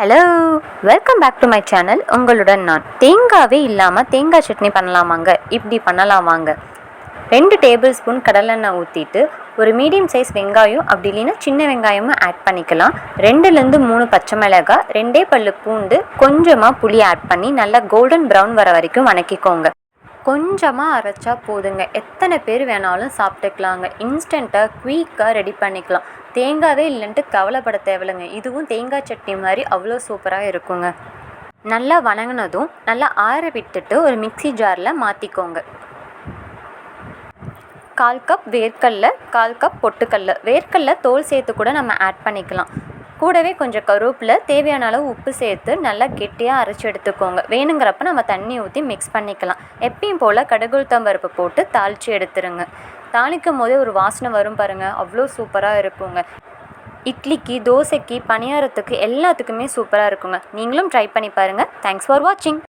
Hello, welcome back to my channel. உங்களுடன் நான். தேங்காவே இல்லாமல் தேங்காய் சட்னி பண்ணலாமாங்க? இப்படி பண்ணலாமாங்க. 2 டேபிள் ஸ்பூன் கடலெண்ணெய் ஊற்றிட்டு ஒரு மீடியம் சைஸ் வெங்காயம், அப்படி இல்லைன்னா சின்ன வெங்காயமும் ஆட் பண்ணிக்கலாம். 2லேருந்து 3 பச்சை மிளகாய், 2 பல்லு பூண்டு, கொஞ்சமாக புளி ஆட் பண்ணி நல்லா கோல்டன் ப்ரௌன் வர வரைக்கும் வணக்கிக்கோங்க. கொஞ்சமாக அரைச்சா போதுங்க, எத்தனை பேர் வேணாலும் சாப்பிட்டுக்கலாங்க. இன்ஸ்டண்ட்டாக குயிக்காக ரெடி பண்ணிக்கலாம். தேங்காவே இல்லைன்ட்டு கவலைப்பட தேவையில்லைங்க. இதுவும் தேங்காய் சட்னி மாதிரி அவ்வளோ சூப்பராக இருக்குங்க. நல்லா வணங்கினதும் நல்லா ஆற விட்டுட்டு ஒரு மிக்சி ஜாரில் மாற்றிக்கோங்க. 1/4 கப் வேர்க்கடலை, 1/4 கப் பொட்டுக்கடலை. வேர்க்கடலை தோல் சேர்த்து கூட நம்ம ஆட் பண்ணிக்கலாம். கூடவே கொஞ்சம் கருவேப்பிலை, தேவையான அளவு உப்பு சேர்த்து நல்லா கெட்டியாக அரைச்சி எடுத்துக்கோங்க. வேணுங்கிறப்ப நம்ம தண்ணி ஊற்றி மிக்ஸ் பண்ணிக்கலாம். எப்பயும் போல் கடுகு உளுத்தம் பருப்பு போட்டு தாளித்து எடுத்துருங்க. தாளிக்கும் போதே ஒரு வாசனை வரும் பாருங்கள், அவ்வளோ சூப்பராக இருக்குங்க. இட்லிக்கு, தோசைக்கு, பணியாரத்துக்கு எல்லாத்துக்குமே சூப்பராக இருக்குங்க. நீங்களும் ட்ரை பண்ணி பாருங்கள். தேங்க்ஸ் ஃபார் வாட்சிங்.